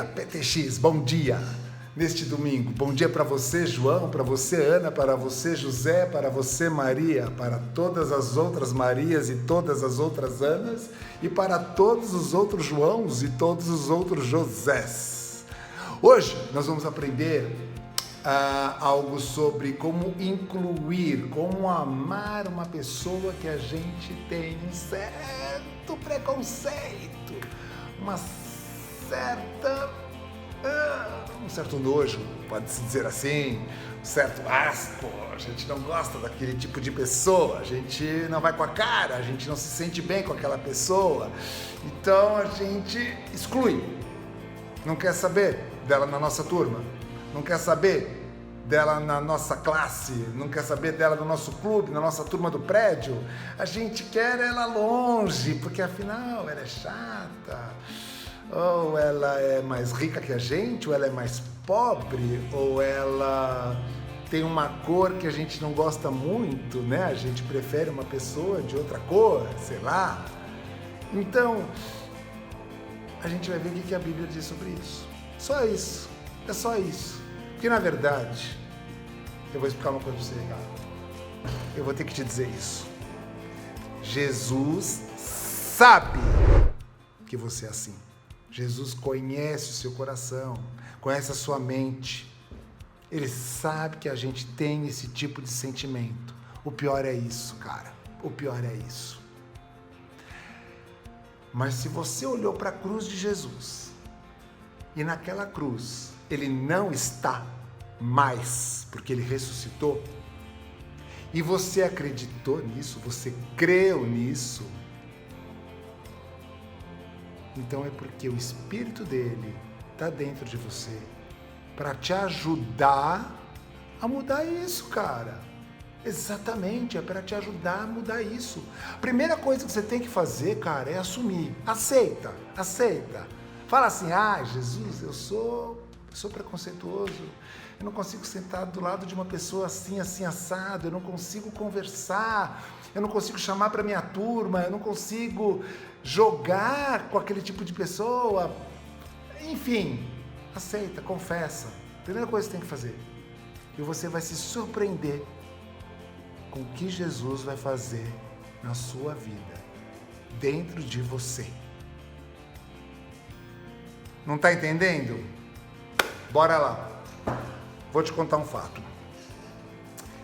dia, PTX, bom dia neste domingo. Bom dia para você, João, para você, Ana, para você, José, para você, Maria, para todas as outras Marias e todas as outras Anas e para todos os outros Joãos e todos os outros Josés. Hoje nós vamos aprender algo sobre como incluir, como amar uma pessoa que a gente tem um certo preconceito, um certo nojo, pode-se dizer assim, um certo asco. A gente não gosta daquele tipo de pessoa, a gente não vai com a cara, a gente não se sente bem com aquela pessoa, então a gente exclui, não quer saber dela na nossa turma, não quer saber dela na nossa classe, não quer saber dela no nosso clube, na nossa turma do prédio. A gente quer ela longe, porque afinal ela é chata, ou ela é mais rica que a gente, ou ela é mais pobre, ou ela tem uma cor que a gente não gosta muito, né? A gente prefere uma pessoa de outra cor, sei lá. Então, a gente vai ver o que a Bíblia diz sobre isso. Só isso, é só isso. Porque na verdade, eu vou explicar uma coisa para você, cara. Eu vou ter que te dizer isso. Jesus sabe que você é assim. Jesus conhece o seu coração, conhece a sua mente. Ele sabe que a gente tem esse tipo de sentimento. O pior é isso, cara. O pior é isso. Mas se você olhou para a cruz de Jesus e naquela cruz ele não está mais, porque ele ressuscitou, e você acreditou nisso, você creu nisso, então é porque o Espírito dele está dentro de você para te ajudar a mudar isso, cara. Exatamente, é para te ajudar a mudar isso. A primeira coisa que você tem que fazer, cara, é assumir. Aceita. Fala assim: Jesus, eu sou preconceituoso, eu não consigo sentar do lado de uma pessoa assim, assado, eu não consigo conversar, eu não consigo chamar para minha turma, eu não consigo jogar com aquele tipo de pessoa. Enfim, aceita, confessa. Primeira coisa que você tem que fazer. E você vai se surpreender com o que Jesus vai fazer na sua vida, dentro de você. Não está entendendo? Bora lá. Vou te contar um fato.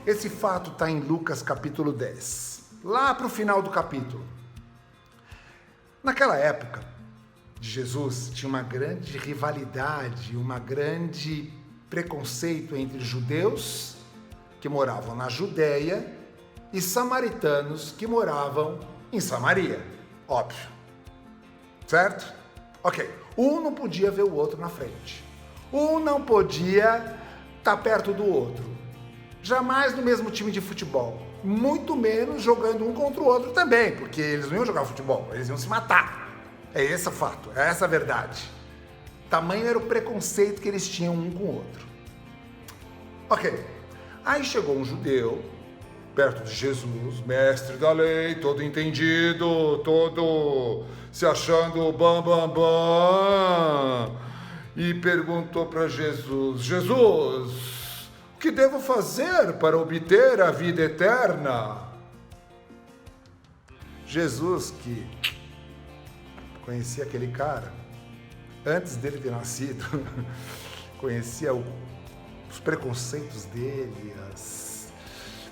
Esse fato está em Lucas capítulo 10. Lá para o final do capítulo. Naquela época de Jesus, tinha uma grande rivalidade, uma grande preconceito entre judeus que moravam na Judéia e samaritanos que moravam em Samaria. Óbvio. Certo? Ok. Um não podia ver o outro na frente. Um não podia estar perto do outro. Jamais no mesmo time de futebol. Muito menos jogando um contra o outro também, porque eles não iam jogar futebol, eles iam se matar. É esse o fato, é essa a verdade. Tamanho era o preconceito que eles tinham um com o outro. Ok. Aí chegou um judeu perto de Jesus, mestre da lei, todo entendido, todo se achando bam, e perguntou para Jesus: Jesus, o que devo fazer para obter a vida eterna? Jesus, que conhecia aquele cara, antes dele ter nascido, conhecia os preconceitos dele,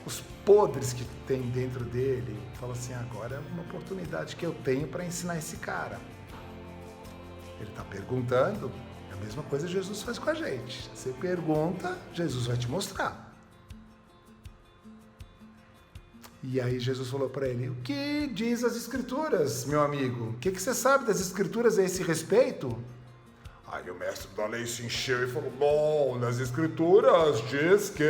os podres que tem dentro dele, fala assim: agora é uma oportunidade que eu tenho para ensinar esse cara. Ele está perguntando, é a mesma coisa que Jesus faz com a gente. Você pergunta, Jesus vai te mostrar. E aí Jesus falou para ele: o que diz as Escrituras, meu amigo? O que você sabe das Escrituras a esse respeito? Aí o mestre da lei se encheu e falou: bom, nas Escrituras diz que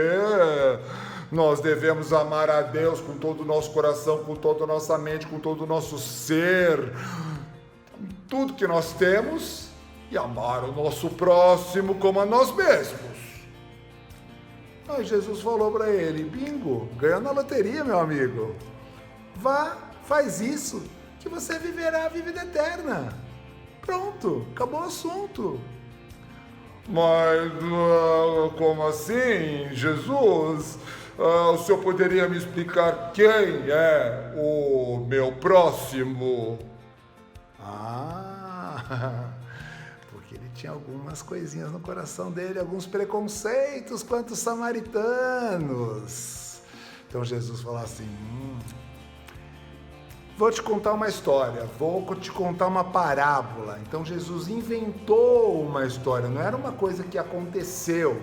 nós devemos amar a Deus com todo o nosso coração, com toda a nossa mente, com todo o nosso ser, com tudo que nós temos, e amar o nosso próximo como a nós mesmos. Aí Jesus falou para ele: bingo, ganhou na loteria, meu amigo. Vá, faz isso, que você viverá a vida eterna. Pronto, acabou o assunto. Mas como assim, Jesus? O senhor poderia me explicar quem é o meu próximo? Ah, porque ele tinha algumas coisinhas no coração dele, alguns preconceitos quanto os samaritanos. Então Jesus falou assim: vou te contar uma história, vou te contar uma parábola. Então Jesus inventou uma história, não era uma coisa que aconteceu,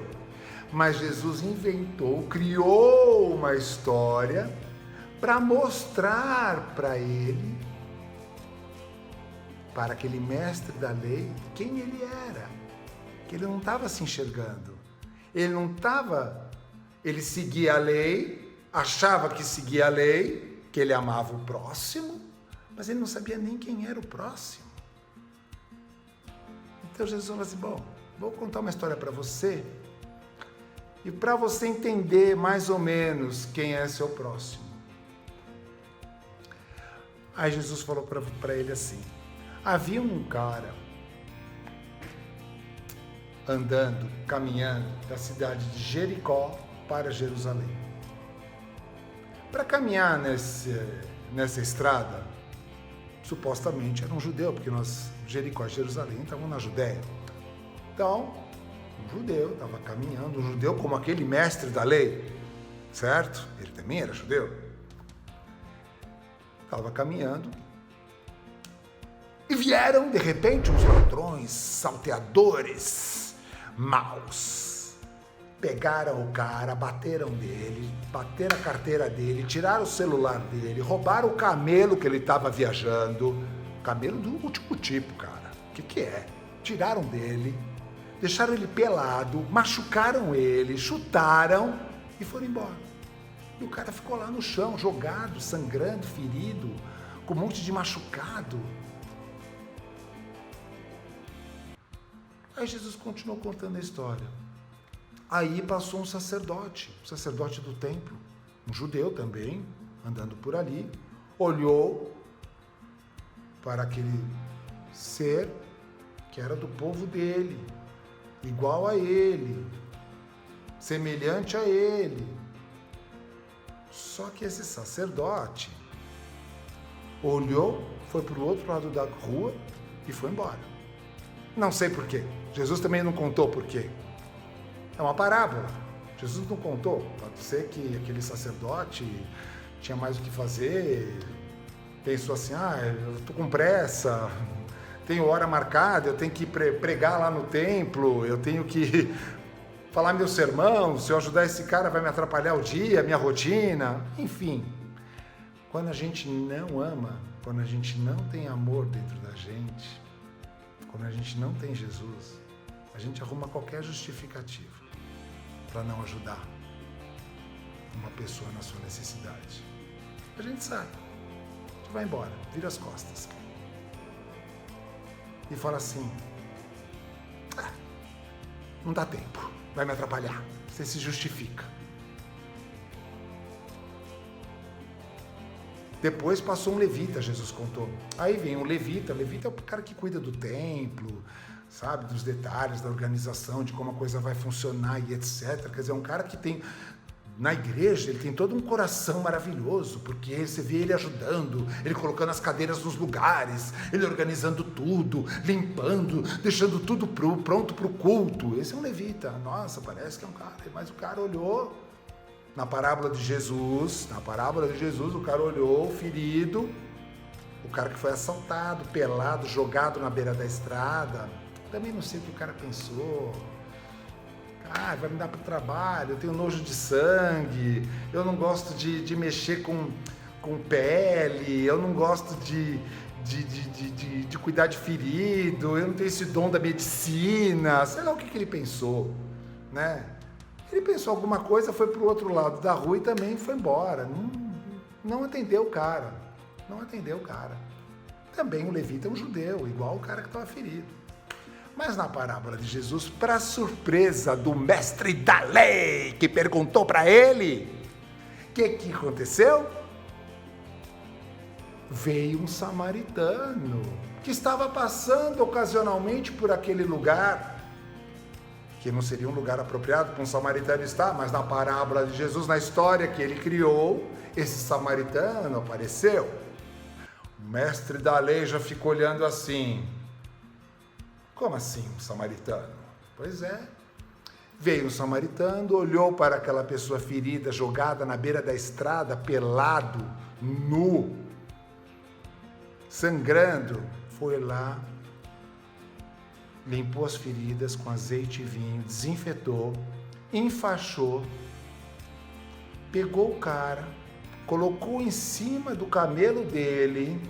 mas Jesus inventou, criou uma história para mostrar para ele, para aquele mestre da lei, quem ele era. Que ele não estava se enxergando. Ele seguia a lei, achava que seguia a lei, que ele amava o próximo, mas ele não sabia nem quem era o próximo. Então Jesus falou assim: bom, vou contar uma história para você, e para você entender mais ou menos quem é seu próximo. Aí Jesus falou para ele assim: havia um cara andando, caminhando da cidade de Jericó para Jerusalém. Para caminhar nessa estrada, supostamente era um judeu, porque Jericó e Jerusalém estavam na Judéia. Então, um judeu estava caminhando, um judeu como aquele mestre da lei, certo? Ele também era judeu. Estava caminhando e vieram, de repente, uns ladrões, salteadores, maus. Pegaram o cara, bateram a carteira dele, tiraram o celular dele, roubaram o camelo que ele estava viajando. Camelo do último tipo, cara. O que é? Tiraram dele, deixaram ele pelado, machucaram ele, chutaram e foram embora. E o cara ficou lá no chão, jogado, sangrando, ferido, com um monte de machucado. Aí Jesus continuou contando a história. Aí passou um sacerdote do templo, um judeu também, andando por ali, olhou para aquele ser que era do povo dele, igual a ele, semelhante a ele. Só que esse sacerdote olhou, foi para o outro lado da rua e foi embora. Não sei por quê. Jesus também não contou por quê. É uma parábola. Jesus não contou. Pode ser que aquele sacerdote tinha mais o que fazer, pensou assim: eu estou com pressa, tenho hora marcada, eu tenho que pregar lá no templo, eu tenho que falar meu sermão, se eu ajudar esse cara vai me atrapalhar o dia, minha rotina. Enfim, quando a gente não ama, quando a gente não tem amor dentro da gente, quando a gente não tem Jesus, a gente arruma qualquer justificativa para não ajudar uma pessoa na sua necessidade. A gente sai, a gente vai embora, vira as costas e fala assim: não dá tempo, vai me atrapalhar. Você se justifica. Depois passou um levita, Jesus contou. Aí vem um levita. O levita é o cara que cuida do templo, sabe, dos detalhes da organização, de como a coisa vai funcionar e etc. Quer dizer, é um cara que tem, na igreja, ele tem todo um coração maravilhoso, porque você vê ele ajudando, ele colocando as cadeiras nos lugares, ele organizando tudo, limpando, deixando tudo pronto para o culto. Esse é um levita. Nossa, parece que é um cara, mas o cara olhou. Na parábola de Jesus, o cara olhou, ferido, o cara que foi assaltado, pelado, jogado na beira da estrada. Também não sei o que o cara pensou. Vai me dar para o trabalho, eu tenho nojo de sangue, eu não gosto de mexer com pele, eu não gosto de cuidar de ferido, eu não tenho esse dom da medicina, sei lá o que ele pensou, né? Ele pensou alguma coisa, foi para o outro lado da rua e também foi embora. Não atendeu o cara. Também o levita é um judeu, igual o cara que estava ferido. Mas na parábola de Jesus, para surpresa do mestre da lei, que perguntou para ele, o que aconteceu? Veio um samaritano que estava passando ocasionalmente por aquele lugar. que não seria um lugar apropriado para um samaritano estar, mas na parábola de Jesus, na história que ele criou, esse samaritano apareceu. O mestre da lei já ficou olhando assim. Como assim um samaritano? Pois é. Veio um samaritano, olhou para aquela pessoa ferida, jogada na beira da estrada, pelado, nu, sangrando. Foi lá, limpou as feridas com azeite e vinho, desinfetou, enfaixou, pegou o cara, colocou em cima do camelo dele.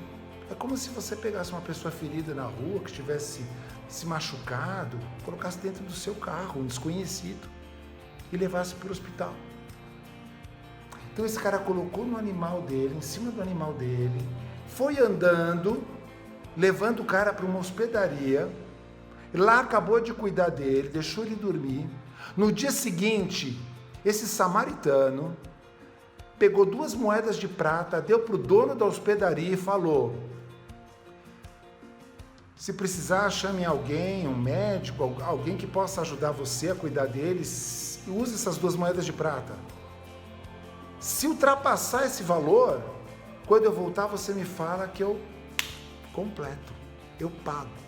É como se você pegasse uma pessoa ferida na rua, que estivesse se machucado, colocasse dentro do seu carro, um desconhecido, e levasse para o hospital. Então esse cara colocou no animal dele, em cima do animal dele, foi andando, levando o cara para uma hospedaria, lá acabou de cuidar dele, deixou ele dormir. No dia seguinte, esse samaritano pegou 2 moedas de prata, deu para o dono da hospedaria e falou: se precisar, chame alguém, um médico, alguém que possa ajudar você a cuidar deles, use essas 2 moedas de prata. Se ultrapassar esse valor, quando eu voltar você me fala que eu completo, eu pago.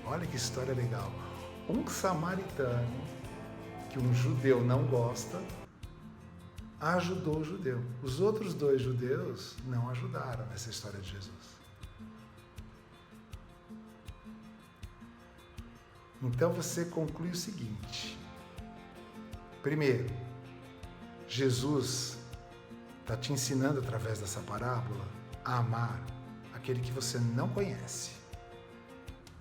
Olha que história legal. Um samaritano, que um judeu não gosta, ajudou o judeu. Os outros 2 judeus não ajudaram nessa história de Jesus. Então você conclui o seguinte. Primeiro, Jesus está te ensinando através dessa parábola a amar aquele que você não conhece,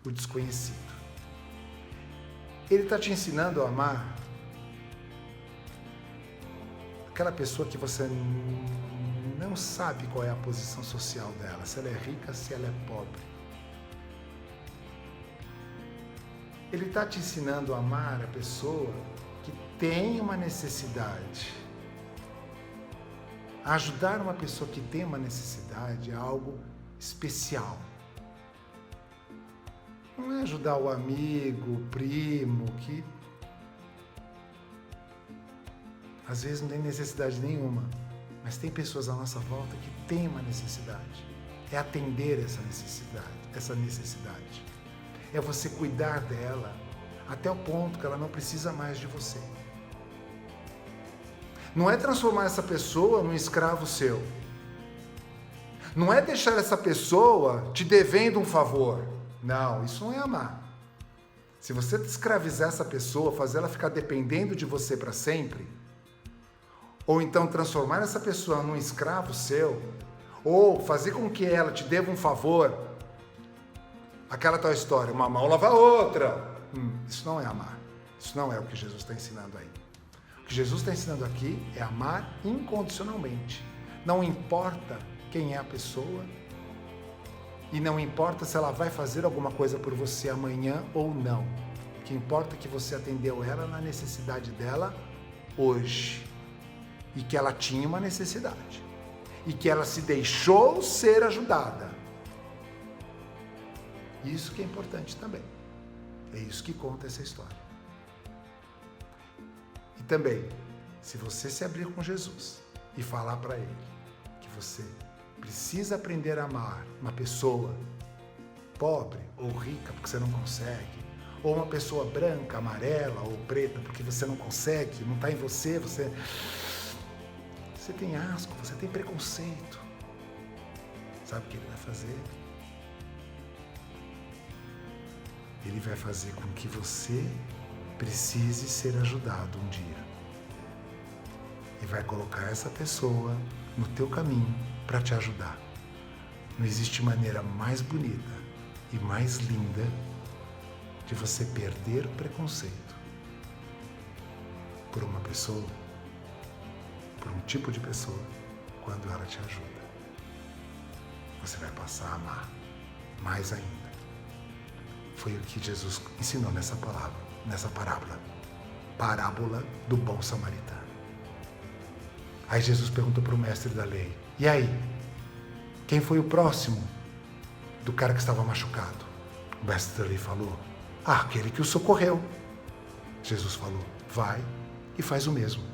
o desconhecido. Ele está te ensinando a amar aquela pessoa que você não sabe qual é a posição social dela, se ela é rica, se ela é pobre. Ele está te ensinando a amar a pessoa que tem uma necessidade. Ajudar uma pessoa que tem uma necessidade é algo especial. Não é ajudar o amigo, o primo, que às vezes não tem necessidade nenhuma, mas tem pessoas à nossa volta que têm uma necessidade. É atender essa necessidade. É você cuidar dela até o ponto que ela não precisa mais de você. Não é transformar essa pessoa num escravo seu. Não é deixar essa pessoa te devendo um favor. Não, isso não é amar. Se você escravizar essa pessoa, fazer ela ficar dependendo de você para sempre, ou então transformar essa pessoa num escravo seu, ou fazer com que ela te deva um favor, aquela tal história, uma mão lava a outra. Isso não é amar. Isso não é o que Jesus está ensinando aí. O que Jesus está ensinando aqui é amar incondicionalmente. Não importa quem é a pessoa e não importa se ela vai fazer alguma coisa por você amanhã ou não. O que importa é que você atendeu ela na necessidade dela hoje e que ela tinha uma necessidade e que ela se deixou ser ajudada. Isso que é importante também. É isso que conta essa história. E também, se você se abrir com Jesus e falar para Ele que você precisa aprender a amar uma pessoa pobre ou rica porque você não consegue, ou uma pessoa branca, amarela ou preta porque você não consegue, não está em você, você tem asco, você tem preconceito. Sabe o que Ele vai fazer? Ele vai fazer com que você precise ser ajudado um dia. E vai colocar essa pessoa no teu caminho para te ajudar. Não existe maneira mais bonita e mais linda de você perder o preconceito por uma pessoa, por um tipo de pessoa, quando ela te ajuda. Você vai passar a amar mais ainda. Foi o que Jesus ensinou nessa parábola. Parábola do bom samaritano. Aí Jesus perguntou para o mestre da lei: e aí? Quem foi o próximo do cara que estava machucado? O mestre da lei falou: àquele que o socorreu. Jesus falou: vai e faz o mesmo.